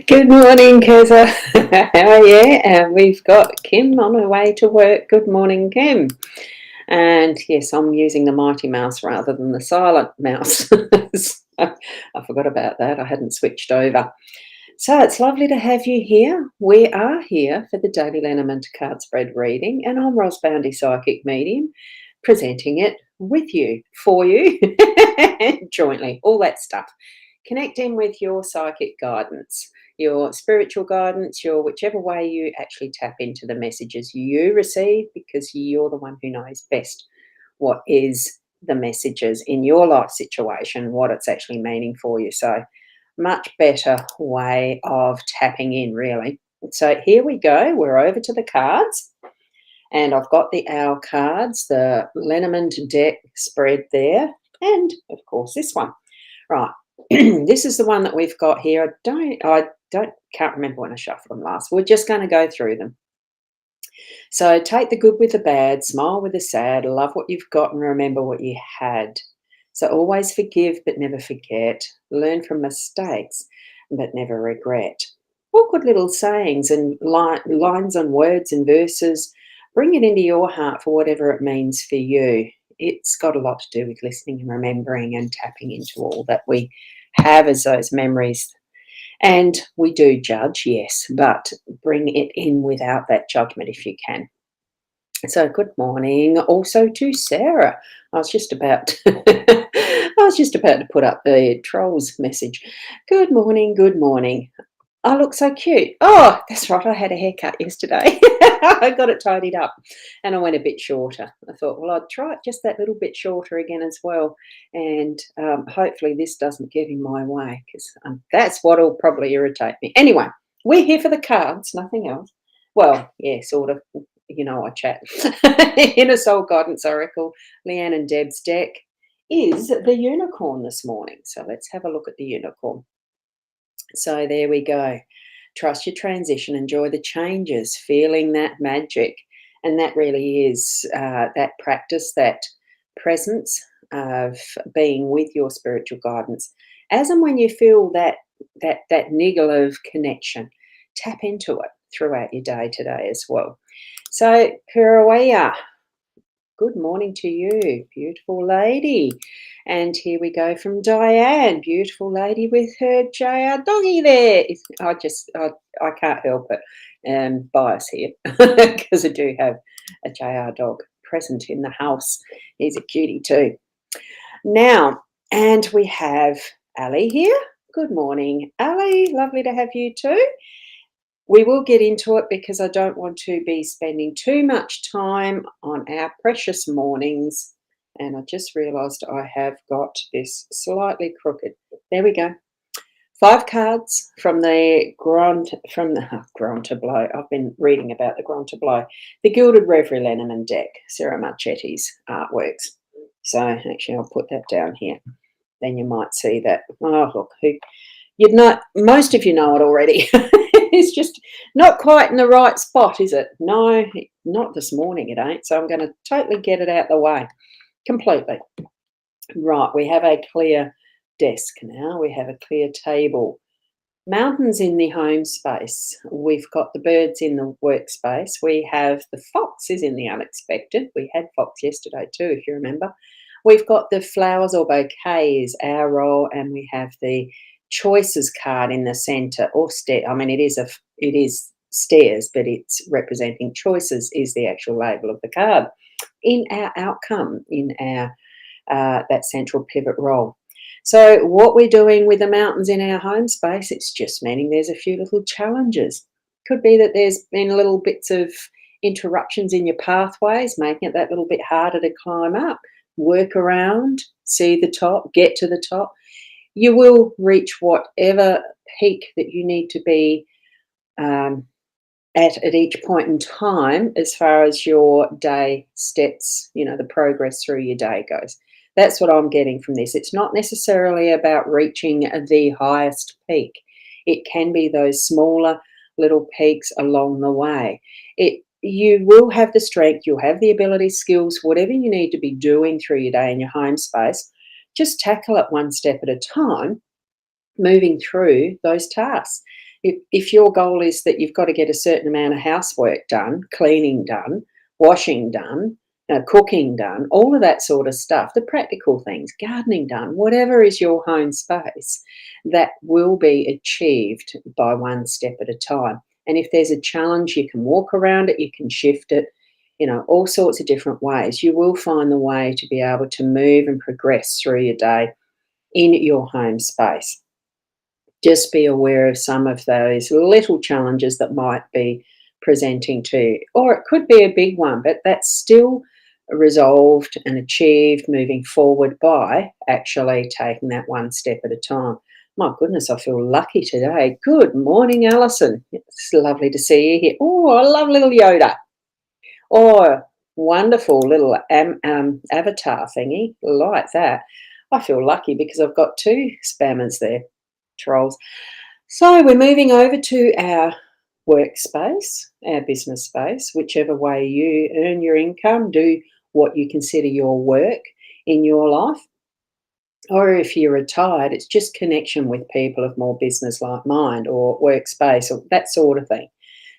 Good morning, Keza. How are you? And we've got Kim on her way to work. Good morning, Kim. And yes, I'm using the Mighty Mouse rather than the silent mouse. So I forgot about that. I hadn't switched over. So it's lovely to have you here. We are here for the Daily Lenormand card spread reading, and I'm Ros Boundy Psychic Medium, presenting it with you, for you, jointly, all that stuff. Connecting with your psychic guidance, your spiritual guidance, your whichever way you actually tap into the messages you receive, because you're the one who knows best what is the messages in your life situation, what it's actually meaning for you. So much better way of tapping in, really. So here we go. We're over to the cards, and I've got the Owl cards, the Lenormand deck spread there, and of course this one. Right. This is the one that we've got here. Can't remember when I shuffled them last. We're just going to go through them. So take the good with the bad, smile with the sad, love what you've got and remember what you had. So always forgive but never forget. Learn from mistakes but never regret. All good little sayings and lines on words and verses. Bring it into your heart for whatever it means for you. It's got a lot to do with listening and remembering and tapping into all that we have as those memories. And we do judge, yes, but bring it in without that judgment if you can. So good morning also to Sarah. I was just about to put up the trolls message. Good morning, good morning. I look so cute. Oh, that's right. I had a haircut yesterday. I got it tidied up and I went a bit shorter. I thought, well, I'd try it just that little bit shorter again as well. And hopefully this doesn't get in my way, because that's what will probably irritate me. Anyway, we're here for the cards, nothing else. Well, yeah, sort of. You know, I chat. Inner Soul Guidance Oracle, Leanne and Deb's deck is the unicorn this morning. So let's have a look at the unicorn. So there we go. Trust your transition, enjoy the changes, feeling that magic. And that really is that practice, that presence of being with your spiritual guidance. As and when you feel that niggle of connection, tap into it throughout your day today as well. So Kurawaya, good morning to you, beautiful lady. And here we go from Diane, beautiful lady with her JR doggy there. I can't help it. Bias here because I do have a JR dog present in the house. He's a cutie too. Now, and we have Ali here. Good morning, Ali. Lovely to have you too. We will get into it because I don't want to be spending too much time on our precious mornings. And I just realised I have got this slightly crooked. There we go. 5 cards from the Grand Tableau. I've been reading about the Grand Tableau. The Gilded Reverie Lenormand deck, Sarah Marchetti's artworks. So actually I'll put that down here. Then you might see that. Oh, look, most of you know it already. It's just not quite in the right spot, is it? No, not this morning it ain't. So I'm going to totally get it out the way completely. Right, we have a clear desk now. We have a clear table. Mountains in the home space. We've got the birds in the workspace. We have the foxes in the unexpected. We had fox yesterday too, if you remember. We've got the flowers or bouquets, our role, and we have the choices card in the center, or it is stairs, but it's representing choices is the actual label of the card. In our outcome, in our that central pivot role. So what we're doing with the mountains in our home space, it's just meaning there's a few little challenges. Could be that there's been little bits of interruptions in your pathways, making it that little bit harder to climb up. Work around, see the top, get to the top. You will reach whatever peak that you need to be um, at each point in time as far as your day steps, the progress through your day goes. That's what I'm getting from this. It's not necessarily about reaching the highest peak. It can be those smaller little peaks along the way. You will have the strength, you'll have the ability, skills, whatever you need to be doing through your day in your home space. Just tackle it one step at a time, moving through those tasks. If your goal is that you've got to get a certain amount of housework done, cleaning done, washing done, cooking done, all of that sort of stuff, the practical things, gardening done, whatever is your home space, that will be achieved by one step at a time. And if there's a challenge, you can walk around it, you can shift it, all sorts of different ways. You will find the way to be able to move and progress through your day in your home space. Just be aware of some of those little challenges that might be presenting to you. Or it could be a big one, but that's still resolved and achieved moving forward by actually taking that one step at a time. My goodness, I feel lucky today. Good morning, Alison. It's lovely to see you here. Oh, I love little Yoda. Oh, wonderful little avatar thingy, like that. I feel lucky because I've got two spammers there, trolls. So we're moving over to our workspace, our business space, whichever way you earn your income, do what you consider your work in your life. Or if you're retired, it's just connection with people of more business-like mind or workspace or that sort of thing.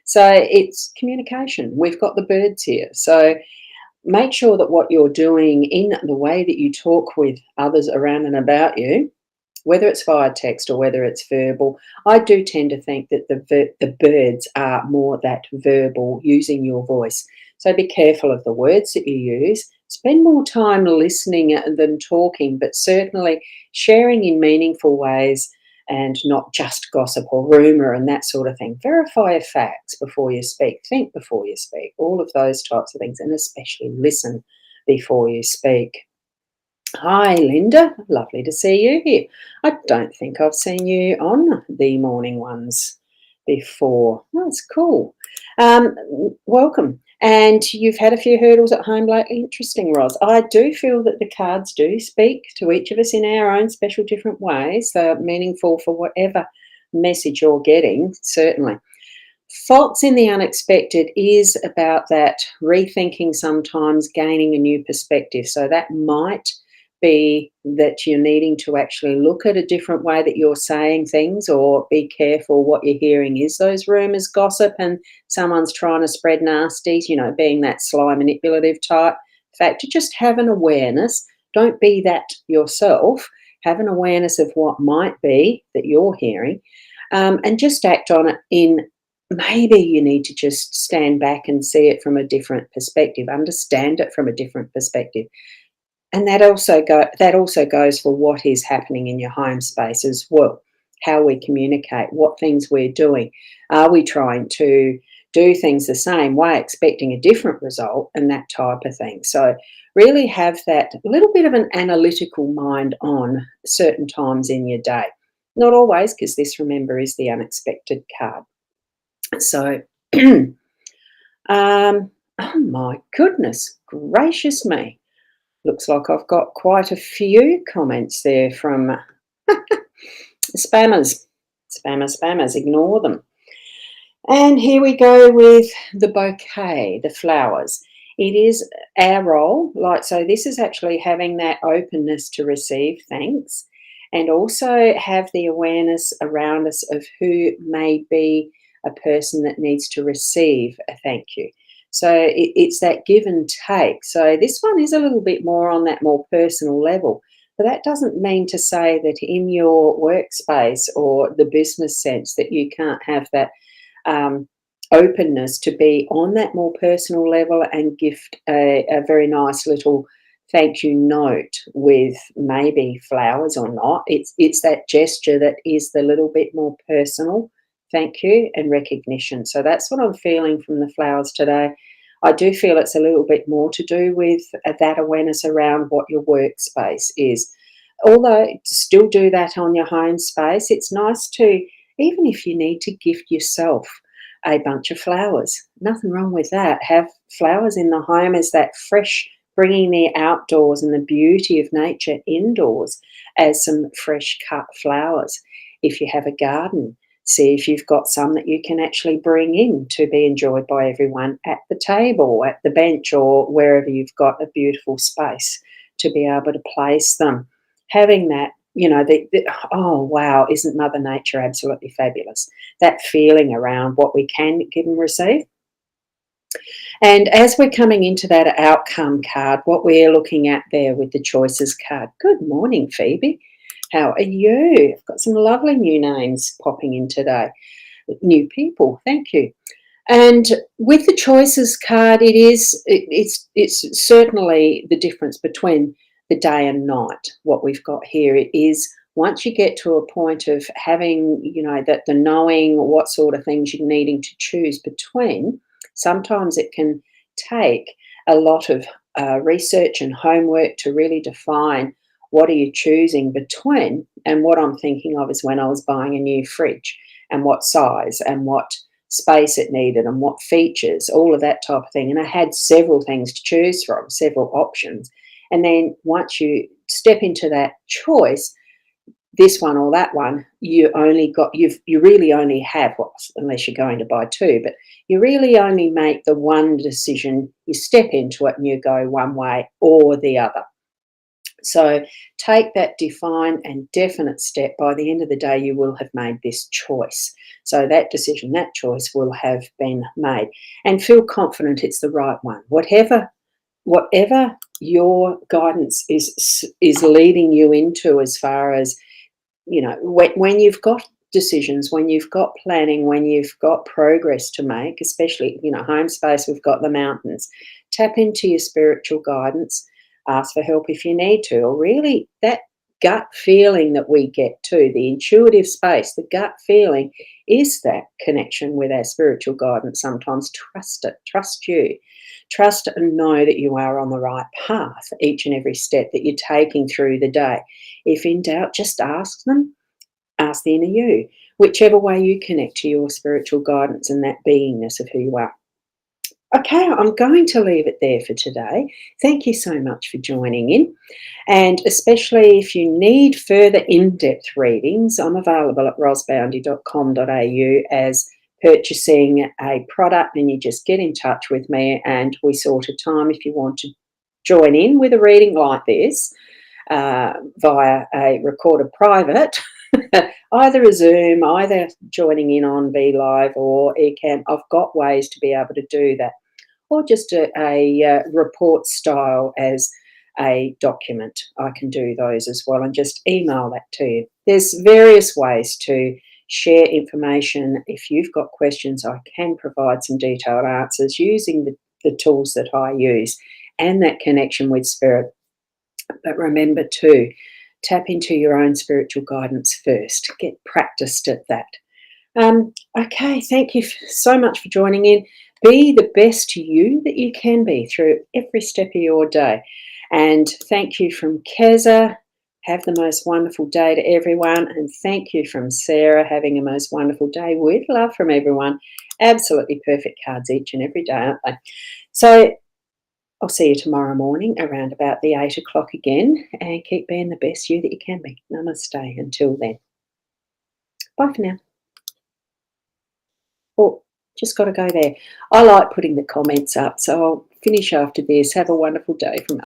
So it's communication. We've got the birds here. So make sure that what you're doing in the way that you talk with others around and about you, whether it's via text or whether it's verbal, I do tend to think that the birds are more that verbal, using your voice. So be careful of the words that you use. Spend more time listening than talking, but certainly sharing in meaningful ways and not just gossip or rumour and that sort of thing. Verify your facts before you speak. Think before you speak. All of those types of things, and especially listen before you speak. Hi, Linda. Lovely to see you here. I don't think I've seen you on the morning ones before. That's cool. Welcome. And you've had a few hurdles at home lately. Interesting, Ros. I do feel that the cards do speak to each of us in our own special different ways. They're meaningful for whatever message you're getting, certainly. Faults in the unexpected is about that rethinking, sometimes gaining a new perspective. So that might be that you're needing to actually look at a different way that you're saying things, or be careful what you're hearing is those rumours, gossip, and someone's trying to spread nasties, being that sly, manipulative type. In fact, to just have an awareness, don't be that yourself, have an awareness of what might be that you're hearing, and just act on it in maybe you need to just stand back and see it from a different perspective, understand it from a different perspective. And that also goes for what is happening in your home space as well, how we communicate, what things we're doing. Are we trying to do things the same way, expecting a different result, and that type of thing? So really have that little bit of an analytical mind on certain times in your day. Not always, because this, remember, is the unexpected card. So, oh my goodness gracious me. Looks like I've got quite a few comments there from spammers. Spammers, ignore them. And here we go with the bouquet, the flowers. It is our role, so this is actually having that openness to receive thanks, and also have the awareness around us of who may be a person that needs to receive a thank you. So it's that give and take. So this one is a little bit more on that more personal level. But that doesn't mean to say that in your workspace or the business sense that you can't have that openness to be on that more personal level and gift a very nice little thank you note with maybe flowers or not. It's that gesture that is the little bit more personal thank you and recognition. So that's what I'm feeling from the flowers today. I do feel it's a little bit more to do with that awareness around what your workspace is. Although still do that on your home space, it's nice to, even if you need to gift yourself a bunch of flowers, nothing wrong with that. Have flowers in the home as that fresh, bringing the outdoors and the beauty of nature indoors as some fresh cut flowers. If you have a garden, see if you've got some that you can actually bring in to be enjoyed by everyone at the table, at the bench, or wherever you've got a beautiful space to be able to place them. Having that, oh wow, isn't Mother Nature absolutely fabulous? That feeling around what we can give and receive. And as we're coming into that outcome card, what we're looking at there with the choices card. Good morning, Phoebe. How are you? I've got some lovely new names popping in today. New people, thank you. And with the choices card, it's certainly the difference between the day and night. What we've got here is once you get to a point of having, that the knowing what sort of things you're needing to choose between, sometimes it can take a lot of research and homework to really define what are you choosing between. And what I'm thinking of is when I was buying a new fridge and what size and what space it needed and what features, all of that type of thing. And I had several things to choose from, several options. And then once you step into that choice, this one or that one, you really only have, well, unless you're going to buy two, but you really only make the one decision. You step into it and you go one way or the other. So take that defined and definite step. By the end of the day, you will have made this choice. So that decision, that choice will have been made, and feel confident it's the right one. Whatever your guidance is leading you into, as far as, when you've got decisions, when you've got planning, when you've got progress to make, especially, home space, we've got the mountains. Tap into your spiritual guidance. Ask for help if you need to, or really that gut feeling that we get to, the intuitive space, the gut feeling is that connection with our spiritual guidance. Sometimes trust it, trust you, trust and know that you are on the right path each and every step that you're taking through the day. If in doubt, just ask them, ask the inner you, whichever way you connect to your spiritual guidance and that beingness of who you are. Okay, I'm going to leave it there for today. Thank you so much for joining in. And especially if you need further in-depth readings, I'm available at rosboundy.com.au as purchasing a product, and you just get in touch with me and we sort a time if you want to join in with a reading like this via a recorded private. Either a Zoom, either joining in on VLive or Ecamm. I've got ways to be able to do that, or just a report style as a document. I can do those as well and just email that to you. There's various ways to share information. If you've got questions, I can provide some detailed answers using the tools that I use and that connection with spirit. But remember to tap into your own spiritual guidance first. Get practiced at that. Okay, thank you so much for joining in. Be the best you that you can be through every step of your day. And thank you from Keza. Have the most wonderful day to everyone. And thank you from Sarah. Having a most wonderful day with love from everyone. Absolutely perfect cards each and every day, aren't they? So I'll see you tomorrow morning around about the 8 o'clock again, and keep being the best you that you can be. Namaste until then. Bye for now. Oh, just got to go there. I like putting the comments up, so I'll finish after this. Have a wonderful day from